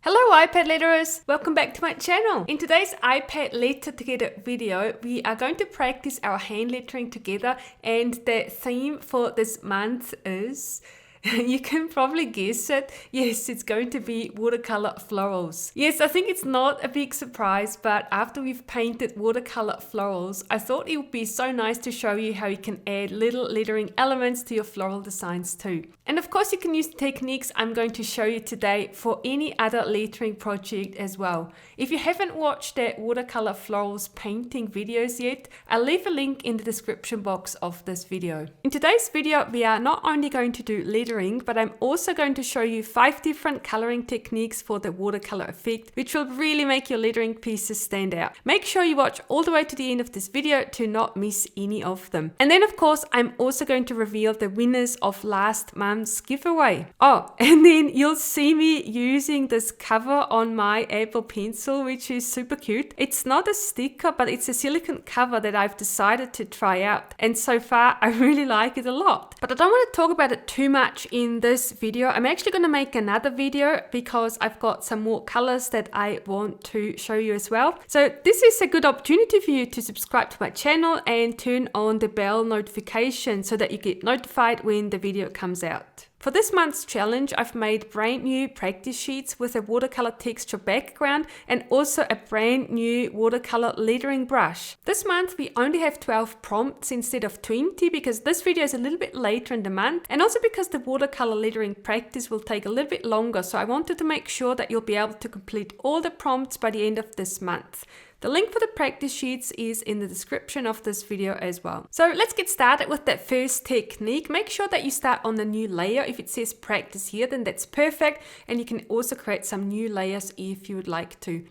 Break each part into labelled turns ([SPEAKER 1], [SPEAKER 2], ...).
[SPEAKER 1] Hello iPad letterers! Welcome back to my channel. In today's iPad letter together video, we are going to practice our hand lettering together, and the theme for this month is, you can probably guess it. Yes, it's going to be watercolor florals. Yes, I think it's not a big surprise, but after we've painted watercolor florals, I thought it would be so nice to show you how you can add little lettering elements to your floral designs too. And of course, you can use the techniques I'm going to show you today for any other lettering project as well. If you haven't watched the watercolor florals painting videos yet, I'll leave a link in the description box of this video. In today's video, we are not only going to do lettering, but I'm also going to show you 5 different coloring techniques for the watercolor effect, which will really make your lettering pieces stand out. Make sure you watch all the way to the end of this video to not miss any of them. And then of course, I'm also going to reveal the winners of last month's giveaway. Oh, and then you'll see me using this cover on my Apple Pencil, which is super cute. It's not a sticker, but it's a silicone cover that I've decided to try out. And so far, I really like it a lot. But I don't want to talk about it too much in this video. I'm actually going to make another video because I've got some more colors that I want to show you as well. So this is a good opportunity for you to subscribe to my channel and turn on the bell notification so that you get notified when the video comes out. For this month's challenge, I've made brand new practice sheets with a watercolor texture background and also a brand new watercolor lettering brush. This month, we only have 12 prompts instead of 20 because this video is a little bit later in the month, and also because the watercolor lettering practice will take a little bit longer. So I wanted to make sure that you'll be able to complete all the prompts by the end of this month. The link for the practice sheets is in the description of this video as well. So let's get started with that first technique. Make sure that you start on the new layer. If it says practice here, then that's perfect. And you can also create some new layers if you would like to.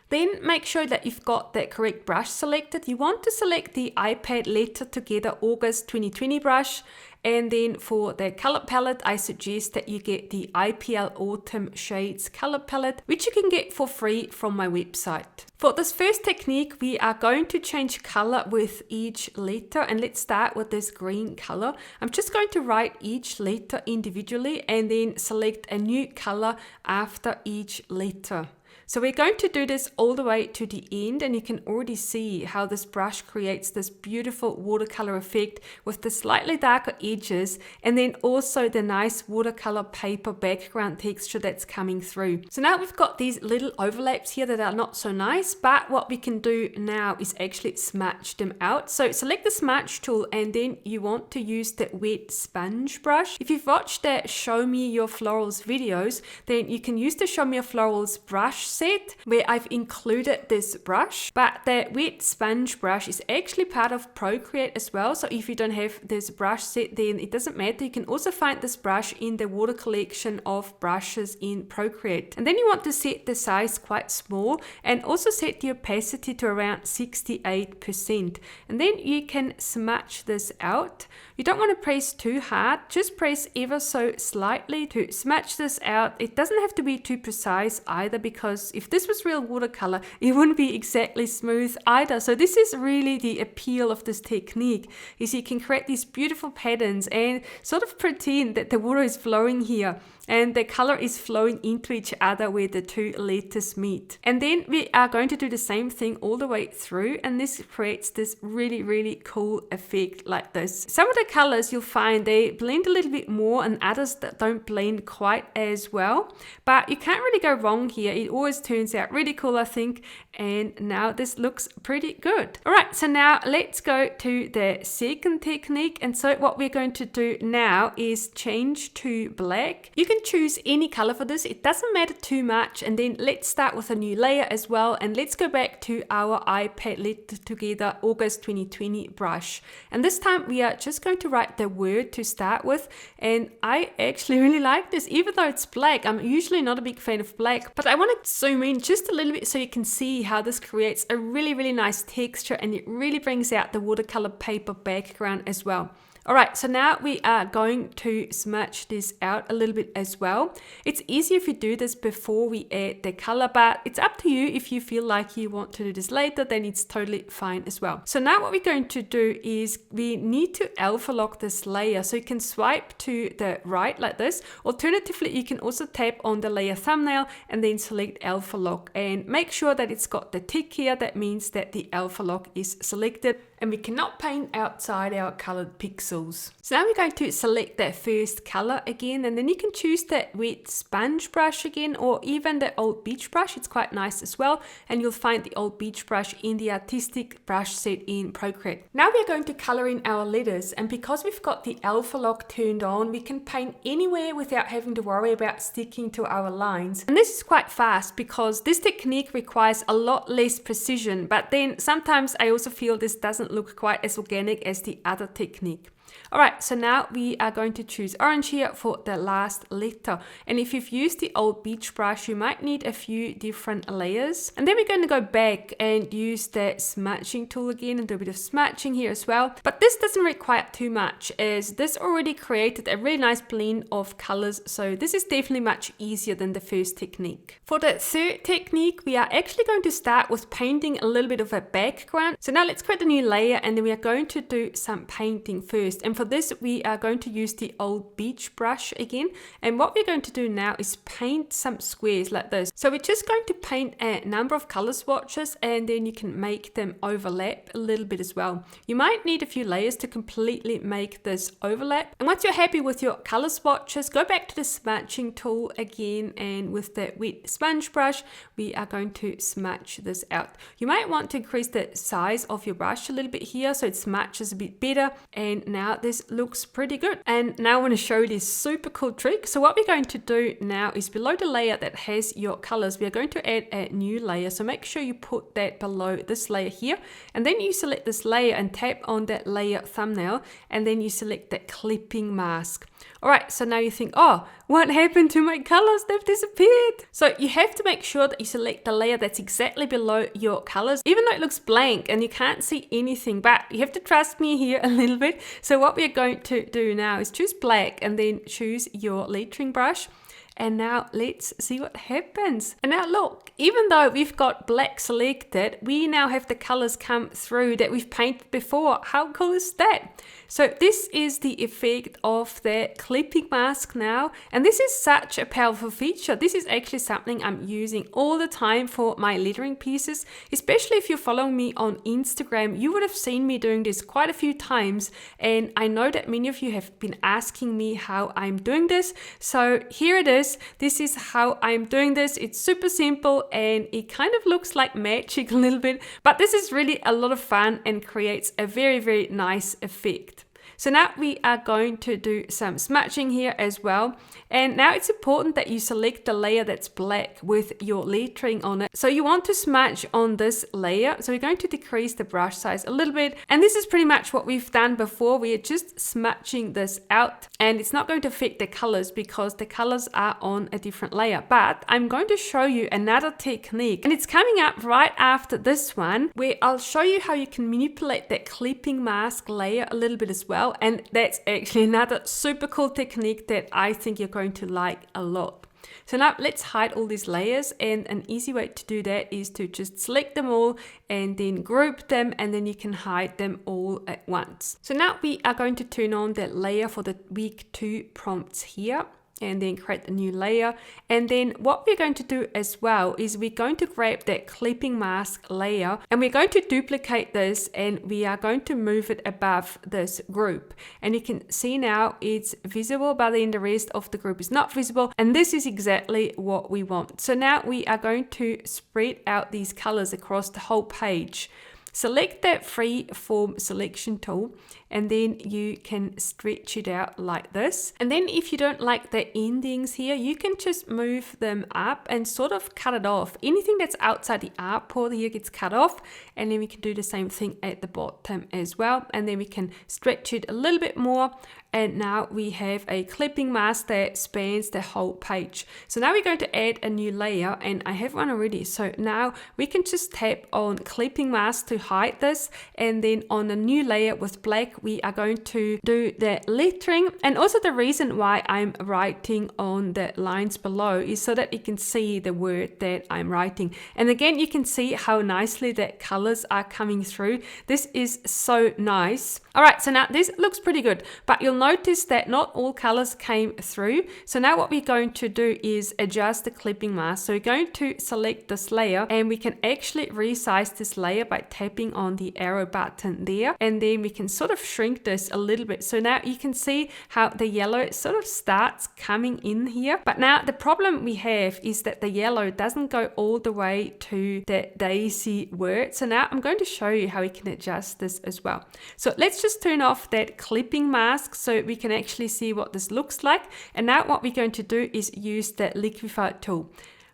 [SPEAKER 1] Then make sure that you've got the correct brush selected. You want to select the iPad Letter Together August 2020 brush. And then for the color palette, I suggest that you get the IPL Autumn Shades color palette, which you can get for free from my website. For this first technique, we are going to change color with each letter, and let's start with this green color. I'm just going to write each letter individually and then select a new color after each letter. So we're going to do this all the way to the end, and you can already see how this brush creates this beautiful watercolor effect with the slightly darker edges and then also the nice watercolor paper background texture that's coming through. So now we've got these little overlaps here that are not so nice, but what we can do now is actually smudge them out. So select the smudge tool and then you want to use the wet sponge brush. If you've watched the Show Me Your Florals videos, then you can use the Show Me Your Florals brush set where I've included this brush, but the wet sponge brush is actually part of Procreate as well. So if you don't have this brush set, then it doesn't matter. You can also find this brush in the water collection of brushes in Procreate. And then you want to set the size quite small and also set the opacity to around 68%. And then you can smudge this out. You don't want to press too hard, just press ever so slightly to smudge this out. It doesn't have to be too precise either, because if this was real watercolor, it wouldn't be exactly smooth either. So this is really the appeal of this technique, is you can create these beautiful patterns and sort of pretend that the water is flowing here and the color is flowing into each other where the two letters meet. And then we are going to do the same thing all the way through, and this creates this really, really cool effect like this. Some of the colors you'll find they blend a little bit more and others that don't blend quite as well, but you can't really go wrong here. It always turns out really cool, I think, and now this looks pretty good. All right, so now let's go to the second technique. And so what we're going to do now is change to black. You can choose any color for this, it doesn't matter too much. And then let's start with a new layer as well, and let's go back to our iPad Letter Together August 2020 brush. And this time we are just going to write the word to start with, and I actually really like this. Even though it's black, I'm usually not a big fan of black, but I want to zoom in just a little bit so you can see how this creates a really, really nice texture, and it really brings out the watercolor paper background as well. Alright, so now we are going to smudge this out a little bit as well. It's easier if you do this before we add the color, but it's up to you. If you feel like you want to do this later, then it's totally fine as well. So now what we're going to do is we need to alpha lock this layer. So you can swipe to the right like this. Alternatively, you can also tap on the layer thumbnail and then select alpha lock and make sure that it's got the tick here. That means that the alpha lock is selected and we cannot paint outside our colored pixels. So now we're going to select that first color again, and then you can choose that wet sponge brush again, or even the old beach brush. It's quite nice as well, and you'll find the old beach brush in the artistic brush set in Procreate. Now we're going to color in our letters, and because we've got the alpha lock turned on, we can paint anywhere without having to worry about sticking to our lines. And this is quite fast because this technique requires a lot less precision, but then sometimes I also feel this doesn't look quite as organic as the other technique. Alright, so now we are going to choose orange here for the last letter. And if you've used the old beach brush, you might need a few different layers. And then we're going to go back and use the smudging tool again and do a bit of smudging here as well. But this doesn't require too much, as this already created a really nice blend of colors. So this is definitely much easier than the first technique. For the third technique, we are actually going to start with painting a little bit of a background. So now let's create a new layer, and then we are going to do some painting first. And for this, we are going to use the old beach brush again. And what we're going to do now is paint some squares like this. So we're just going to paint a number of color swatches, and then you can make them overlap a little bit as well. You might need a few layers to completely make this overlap. And once you're happy with your color swatches, go back to the smudging tool again, and with the wet sponge brush, we are going to smudge this out. You might want to increase the size of your brush a little bit here so it smudges a bit better. And now this looks pretty good. And now I want to show you this super cool trick. So what we're going to do now is below the layer that has your colors, we are going to add a new layer. So make sure you put that below this layer here, and then you select this layer and tap on that layer thumbnail, and then you select that clipping mask. Alright, so now you think, oh, what happened to my colors? They've disappeared. So you have to make sure that you select the layer that's exactly below your colors, even though it looks blank and you can't see anything, but you have to trust me here a little bit. So what we're going to do now is choose black and then choose your lettering brush. And now let's see what happens. And now look, even though we've got black selected, we now have the colors come through that we've painted before. How cool is that? So this is the effect of the clipping mask now. And this is such a powerful feature. This is actually something I'm using all the time for my lettering pieces, especially if you're following me on Instagram. You would have seen me doing this quite a few times. And I know that many of you have been asking me how I'm doing this. So here it is. This is how I'm doing this. It's super simple and it kind of looks like magic a little bit, but this is really a lot of fun and creates a very, very nice effect. So now we are going to do some smudging here as well. And now it's important that you select the layer that's black with your lettering on it. So you want to smudge on this layer. So we're going to decrease the brush size a little bit. And this is pretty much what we've done before. We are just smudging this out, and it's not going to affect the colors because the colors are on a different layer. But I'm going to show you another technique, and it's coming up right after this one, where I'll show you how you can manipulate that clipping mask layer a little bit as well. And that's actually another super cool technique that I think you're going to like a lot. So now let's hide all these layers, and an easy way to do that is to just select them all and then group them, and then you can hide them all at once. So now we are going to turn on that layer for the week 2 prompts here, and then create a new layer. And then what we're going to do as well is we're going to grab that clipping mask layer, and we're going to duplicate this, and we are going to move it above this group. And you can see now it's visible, but then the rest of the group is not visible. And this is exactly what we want. So now we are going to spread out these colors across the whole page. Select that free form selection tool, and then you can stretch it out like this. And then if you don't like the endings here, you can just move them up and sort of cut it off. Anything that's outside the artboard here gets cut off, and then we can do the same thing at the bottom as well. And then we can stretch it a little bit more, and now we have a clipping mask that spans the whole page. So now we're going to add a new layer, and I have one already. So now we can just tap on clipping mask to hide this, and then on a new layer with black we are going to do the lettering. And also the reason why I'm writing on the lines below is so that you can see the word that I'm writing. And again, you can see how nicely the colors are coming through. This is so nice. All right, so now this looks pretty good, but you'll notice that not all colors came through. So now what we're going to do is adjust the clipping mask. So we're going to select this layer, and we can actually resize this layer by tapping on the arrow button there, and then we can sort of shrink this a little bit. So now you can see how the yellow sort of starts coming in here. But now the problem we have is that the yellow doesn't go all the way to the daisy word. So now I'm going to show you how we can adjust this as well. So let's just turn off that clipping mask so we can actually see what this looks like. And now what we're going to do is use the liquefy tool.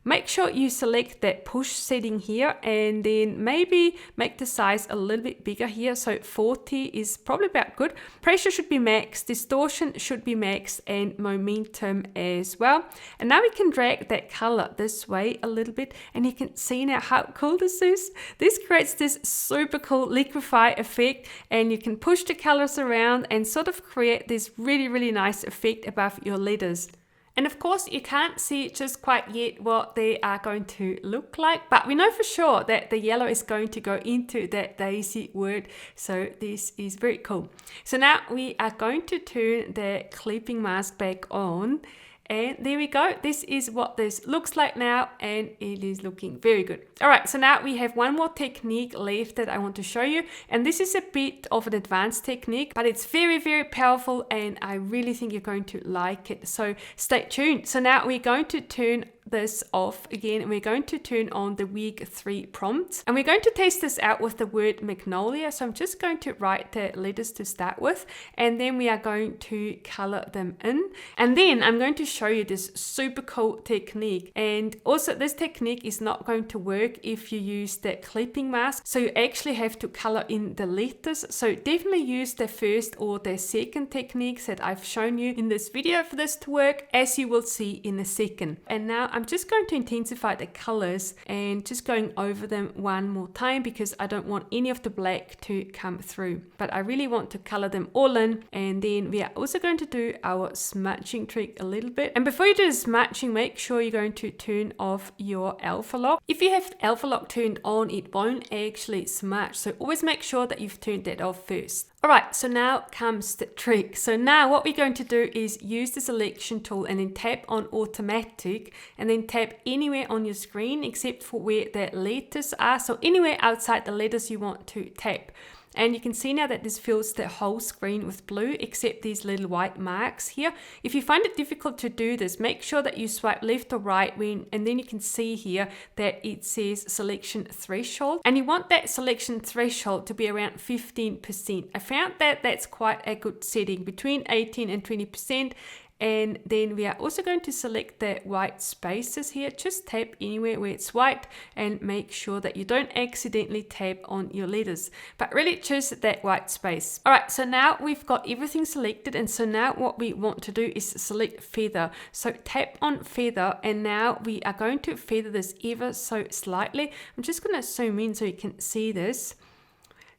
[SPEAKER 1] Make sure you select that push setting here, and then maybe make the size a little bit bigger here. So 40 is probably about good. Pressure should be max, distortion should be max, and momentum as well. And now we can drag that color this way a little bit, and you can see now how cool this is. This creates this super cool liquefy effect, and you can push the colors around and sort of create this really, really nice effect above your letters. And of course, you can't see just quite yet what they are going to look like, but we know for sure that the yellow is going to go into that daisy word. So this is very cool. So now we are going to turn the clipping mask back on. And there we go. This is what this looks like now, and it is looking very good. All right, so now we have one more technique left that I want to show you. And this is a bit of an advanced technique, but it's very, very powerful, and I really think you're going to like it. So stay tuned. So now we're going to turn this off again, and we're going to turn on the week 3 prompts, and we're going to test this out with the word magnolia. So I'm just going to write the letters to start with, and then we are going to color them in, and then I'm going to show you this super cool technique. And also this technique is not going to work if you use the clipping mask, so you actually have to color in the letters. So definitely use the first or the second techniques that I've shown you in this video for this to work, as you will see in a second. And now I'm just going to intensify the colors and just going over them one more time, because I don't want any of the black to come through, but I really want to color them all in. And then we are also going to do our smudging trick a little bit. And before you do the smudging, make sure you're going to turn off your alpha lock. If you have alpha lock turned on, it won't actually smudge, so always make sure that you've turned that off first. All right, so now comes the trick. So now what we're going to do is use the selection tool and then tap on automatic, and then tap anywhere on your screen except for where the letters are. So anywhere outside the letters you want to tap. And you can see now that this fills the whole screen with blue except these little white marks here. If you find it difficult to do this, make sure that you swipe left or right, and then you can see here that it says selection threshold. And you want that selection threshold to be around 15%. I found that that's quite a good setting, between 18 and 20%. And then we are also going to select the white spaces here. Just tap anywhere where it's white, and make sure that you don't accidentally tap on your letters, but really just that white space. All right, so now we've got everything selected, and so now what we want to do is select feather. So tap on feather, and now we are going to feather this ever so slightly. I'm just going to zoom in so you can see this.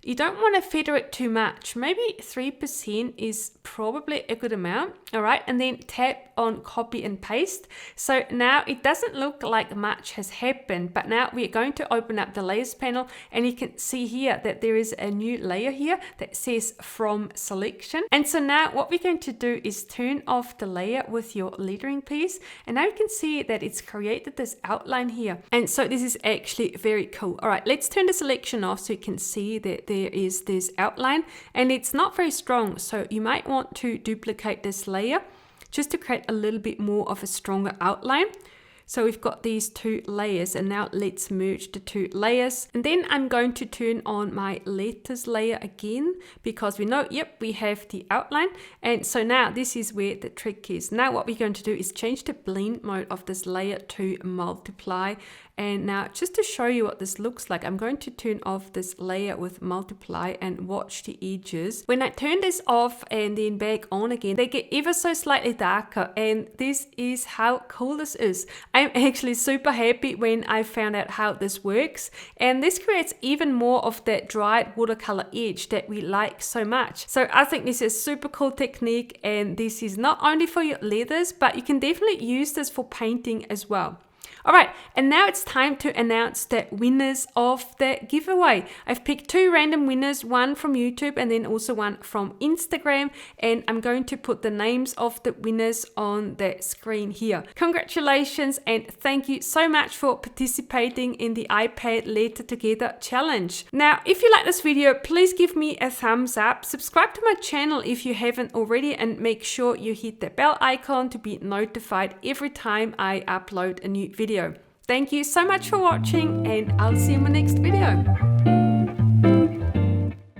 [SPEAKER 1] You don't want to feather it too much. Maybe 3% is probably a good amount. All right, and then tap on copy and paste. So now it doesn't look like much has happened, but now we're going to open up the layers panel, and you can see here that there is a new layer here that says from selection. And so now what we're going to do is turn off the layer with your lettering piece, and now you can see that it's created this outline here. And so this is actually very cool. All right, let's turn the selection off so you can see that there is this outline, and it's not very strong, so you might want to duplicate this layer just to create a little bit more of a stronger outline. So we've got these two layers, and now let's merge the two layers. And then I'm going to turn on my letters layer again, because we know, yep, we have the outline. And so now this is where the trick is. Now what we're going to do is change the blend mode of this layer to multiply. And now just to show you what this looks like, I'm going to turn off this layer with multiply and watch the edges. When I turn this off and then back on again, they get ever so slightly darker, and this is how cool this is. I'm actually super happy when I found out how this works, and this creates even more of that dried watercolor edge that we like so much. So I think this is a super cool technique, and this is not only for your leathers, but you can definitely use this for painting as well. All right, and now it's time to announce the winners of the giveaway. I've picked two random winners, one from YouTube and then also one from Instagram, and I'm going to put the names of the winners on the screen here. Congratulations, and thank you so much for participating in the iPad Letter Together challenge. Now, if you like this video, please give me a thumbs up, subscribe to my channel if you haven't already, and make sure you hit the bell icon to be notified every time I upload a new video. Thank you so much for watching, and I'll see you in my next video.